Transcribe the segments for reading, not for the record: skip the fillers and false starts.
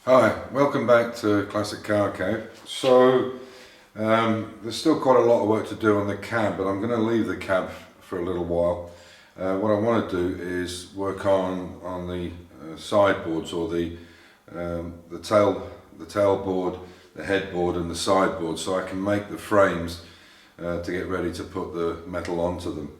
Hi, welcome back to Classic Car Cave. So there's still quite a lot of work to do on the cab, but I'm going to leave the cab for a little while. What I want to do is work on the sideboards, or the tailboard, the headboard and the sideboard, so I can make the frames to get ready to put the metal onto them.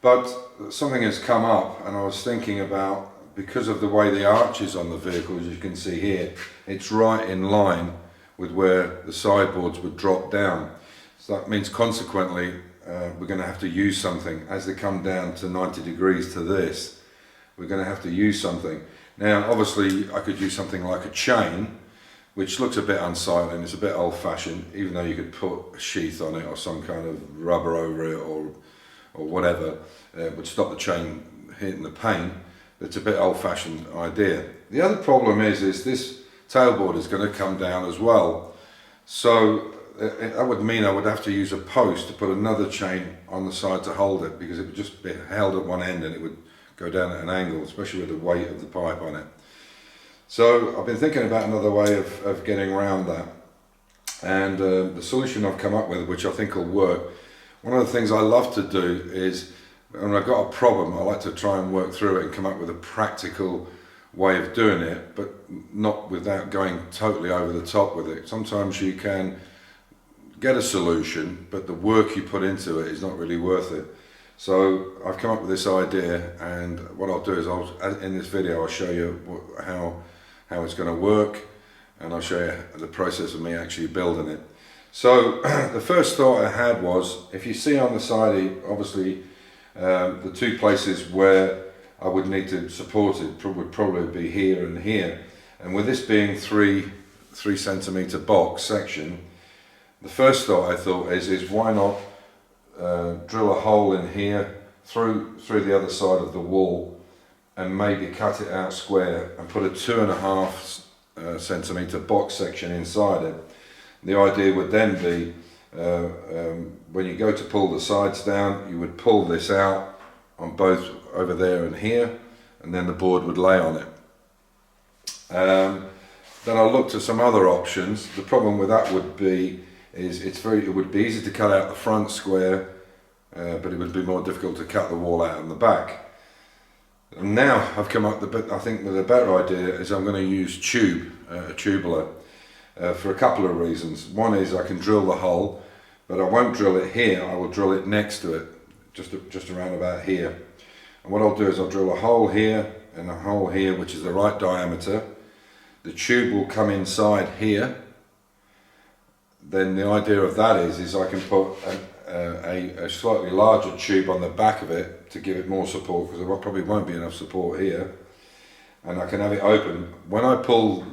But something has come up, and I was thinking about, because of the way the arch is on the vehicle, as you can see here, it's right in line with where the sideboards would drop down. So that means consequently we're going to have to use something. As they come down to 90 degrees to this, we're going to have to use something. Now obviously I could use something like a chain, which looks a bit unsightly and it's a bit old-fashioned, even though you could put a sheath on it or some kind of rubber over it or whatever. It would stop the chain hitting the paint. It's a bit old-fashioned idea. The other problem is this tailboard is going to come down as well. So that would mean I would have to use a post to put another chain on the side to hold it, because it would just be held at one end and it would go down at an angle, especially with the weight of the pipe on it. So I've been thinking about another way of getting around that. And the solution I've come up with, which I think will work, one of the things I love to do is, when I've got a problem, I like to try and work through it and come up with a practical way of doing it, but not without going totally over the top with it. Sometimes you can get a solution, but the work you put into it is not really worth it. So I've come up with this idea, and what I'll do is in this video I'll show you how it's going to work, and I'll show you the process of me actually building it. So the first thought I had was, if you see on the side, obviously the two places where I would need to support it would probably be here and here, and with this being 3 centimeter box section, the first thought I thought is why not drill a hole in here through the other side of the wall, and maybe cut it out square and put a 2.5 centimeter box section inside it. The idea would then be, when you go to pull the sides down, you would pull this out on both over there and here, and then the board would lay on it. Then I looked at some other options. The problem with that would be it would be easy to cut out the front square, but it would be more difficult to cut the wall out in the back. And now I've come up I think with a better idea is I'm going to use a tubular. For a couple of reasons. One is I can drill the hole, but I won't drill it here, I will drill it next to it, just around about here. And what I'll do is I'll drill a hole here and a hole here, which is the right diameter. The tube will come inside here. Then the idea of that is I can put a slightly larger tube on the back of it to give it more support, because there probably won't be enough support here. And I can have it open. When I pull,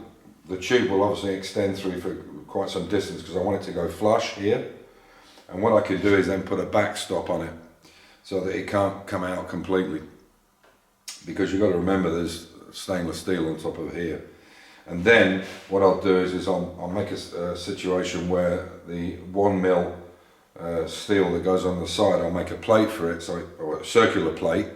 the tube will obviously extend through for quite some distance, because I want it to go flush here. And what I can do is then put a backstop on it so that it can't come out completely, because you've got to remember there's stainless steel on top of here. And then what I'll do is I'll make a situation where the 1mm steel that goes on the side, I'll make a plate for it, or a circular plate,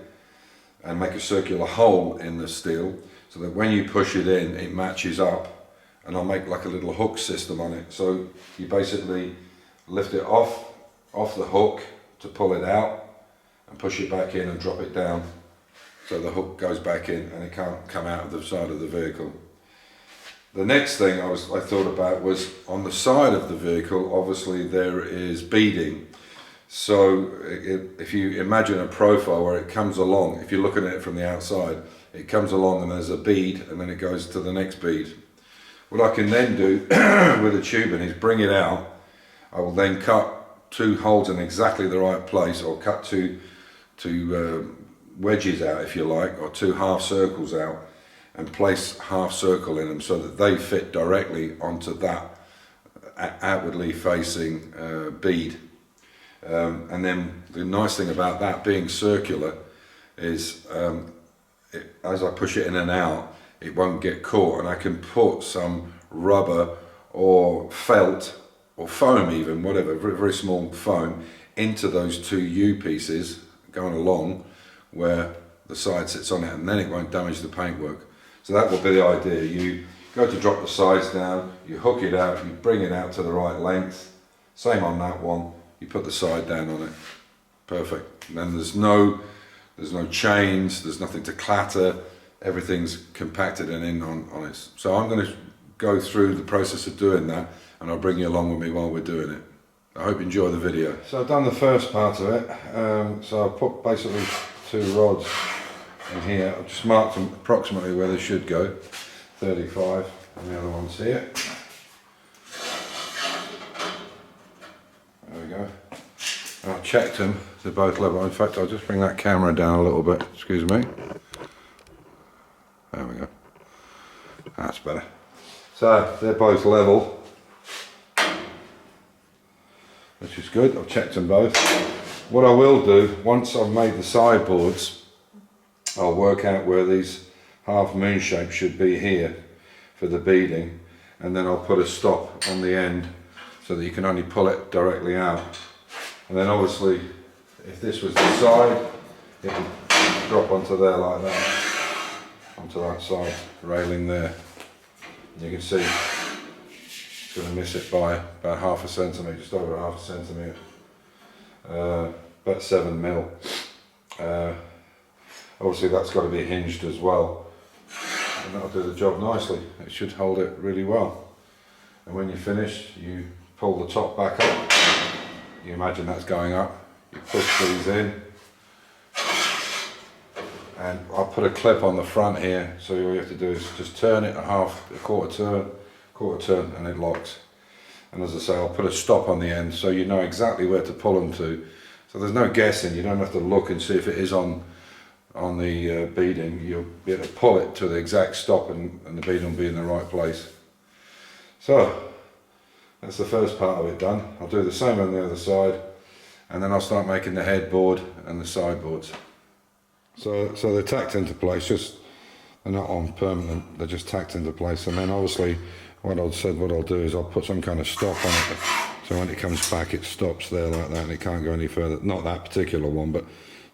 and make a circular hole in the steel so that when you push it in, it matches up. And I'll make like a little hook system on it. So you basically lift it off the hook to pull it out, and push it back in and drop it down, so the hook goes back in and it can't come out of the side of the vehicle. The next thing I thought about was, on the side of the vehicle, obviously there is beading. So if you imagine a profile where it comes along, if you're looking at it from the outside, it comes along and there's a bead, and then it goes to the next bead. What I can then do with a tubing is bring it out. I will then cut 2 holes in exactly the right place, or cut two wedges out, if you like, or 2 half circles out, and place half circle in them so that they fit directly onto that outwardly facing bead. And then the nice thing about that being circular is as I push it in and out, it won't get caught, and I can put some rubber or felt or foam, even whatever, very small foam, into those 2 U pieces going along where the side sits on it, and then it won't damage the paintwork. So that will be the idea. go to drop the sides down, you hook it out, you bring it out to the right length. Same on that one, you put the side down on it. Perfect. And then there's no chains, there's nothing to clatter, everything's compacted and in on it. So I'm going to go through the process of doing that, and I'll bring you along with me while we're doing it. I hope you enjoy the video. So I've done the first part of it, so I've put basically 2 rods in here. I've just marked them approximately where they should go, 35, and the other one's here. There we go. And I've checked them, they're both level. In fact, I'll just bring that camera down a little bit, excuse me. There we go. That's better. So they're both level, which is good. I've checked them both. What I will do, once I've made the sideboards, I'll work out where these half moon shapes should be here for the beading, and then I'll put a stop on the end so that you can only pull it directly out. And then obviously, if this was the side, it would drop onto there like that, onto that side railing there. And you can see it's going to miss it by about half a centimetre, just over half a centimetre, about 7 mil. Obviously that's got to be hinged as well, and that'll do the job nicely. It should hold it really well. And when you're finished, you pull the top back up. You imagine that's going up. You push these in, and I'll put a clip on the front here, so all you have to do is just turn it a quarter turn, and it locks. And as I say, I'll put a stop on the end so you know exactly where to pull them to. So there's no guessing, you don't have to look and see if it is on the beading. You'll be able to pull it to the exact stop, and the beading will be in the right place. So that's the first part of it done. I'll do the same on the other side, and then I'll start making the headboard and the sideboards. So they're tacked into place, they're not on permanent, they're just tacked into place. And then obviously what I'll do is I'll put some kind of stop on it, so when it comes back it stops there like that and it can't go any further. Not that particular one, but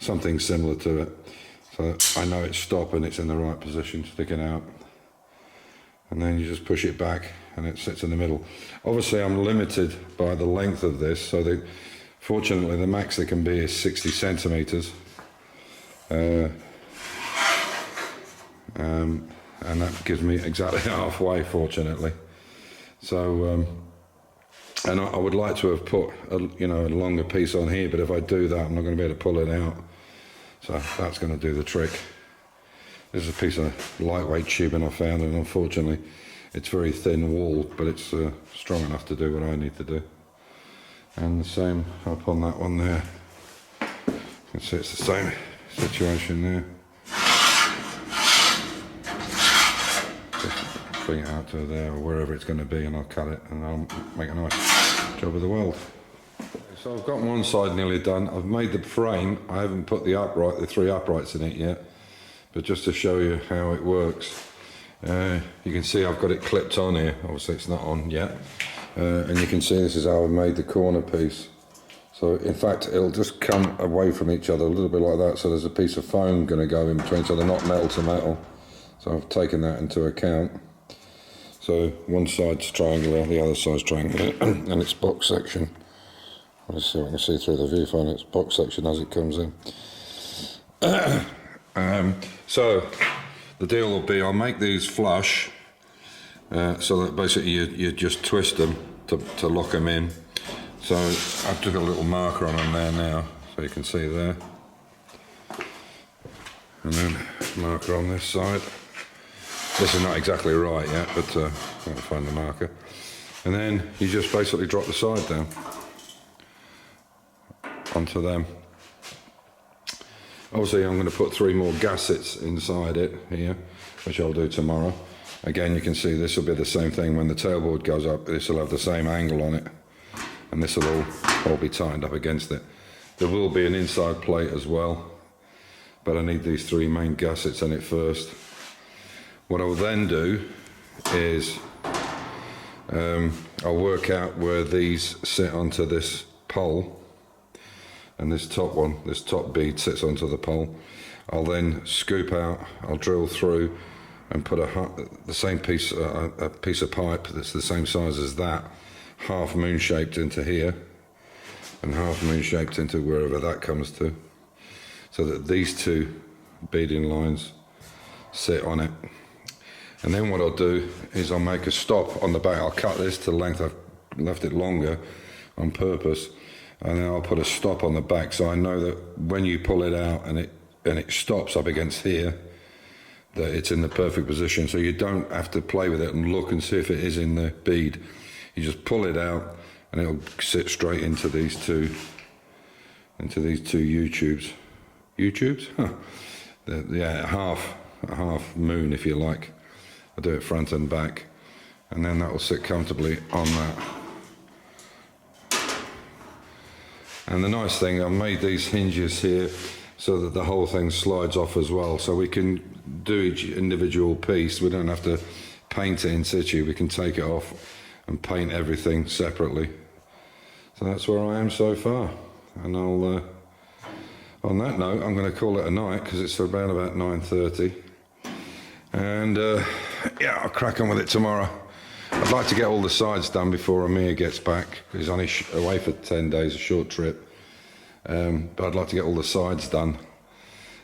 something similar to it, so that I know it's stopped and it's in the right position, sticking out. And then you just push it back and it sits in the middle. Obviously I'm limited by the length of this, so fortunately the max they can be is 60 centimetres. And that gives me exactly halfway, fortunately. So and I would like to have put a longer piece on here, but if I do that I'm not going to be able to pull it out, so that's going to do the trick. This is a piece of lightweight tubing I found, and unfortunately it's very thin wall, but it's strong enough to do what I need to do. And the same up on that one there. You can see it's the same situation there. Just bring it out to there or wherever it's going to be, and I'll cut it and I'll make a nice job of the weld. So I've got one side nearly done. I've made the frame. I haven't put the 3 uprights in it yet, but just to show you how it works. You can see I've got it clipped on here. Obviously it's not on yet, and you can see this is how I've made the corner piece. So in fact it'll just come away from each other a little bit like that, so there's a piece of foam going to go in between, so they're not metal to metal. So I've taken that into account. So one side's triangular, the other side's triangular, and it's box section. Let's see if I can see through the viewfinder. It's box section as it comes in. So the deal will be, I'll make these flush, so that basically you just twist them to lock them in. So I've just got a little marker on them there now, so you can see there. And then marker on this side. This is not exactly right yet, but I'll find the marker. And then you just basically drop the side down onto them. Obviously I'm going to put 3 more gaskets inside it here, which I'll do tomorrow. Again, you can see this will be the same thing when the tailboard goes up. This will have the same angle on it, and this will all be tightened up against it. There will be an inside plate as well, but I need these 3 main gaskets in it first. What I'll then do is I'll work out where these sit onto this pole, and this top bead sits onto the pole. I'll then scoop out, I'll drill through and put the same piece, a piece of pipe that's the same size as that, half moon shaped into here, and half moon shaped into wherever that comes to, so that these two beading lines sit on it. And then what I'll do is I'll make a stop on the back. I'll cut this to the length. I've left it longer on purpose, and then I'll put a stop on the back, so I know that when you pull it out and it stops up against here, that it's in the perfect position, so you don't have to play with it and look and see if it is in the bead. You just pull it out and it'll sit straight into these two U-tubes. U-tubes? Huh. Yeah, a half moon if you like. I'll do it front and back, and then that will sit comfortably on that. And the nice thing, I've made these hinges here so that the whole thing slides off as well, so we can do each individual piece. We don't have to paint it in situ, we can take it off and paint everything separately. So that's where I am so far, and I'll on that note I'm going to call it a night, because it's around about 9:30, and yeah, I'll crack on with it tomorrow. I'd like to get all the sides done before Amir gets back. He's only away for 10 days, a short trip. But I'd like to get all the sides done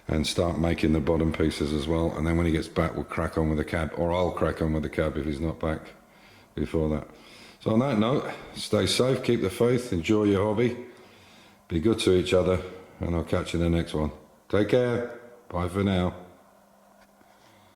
and start making the bottom pieces as well. And then when he gets back, we'll crack on with the cab, or I'll crack on with the cab if he's not back before that. So on that note, stay safe, keep the faith, enjoy your hobby, be good to each other, and I'll catch you in the next one. Take care. Bye for now.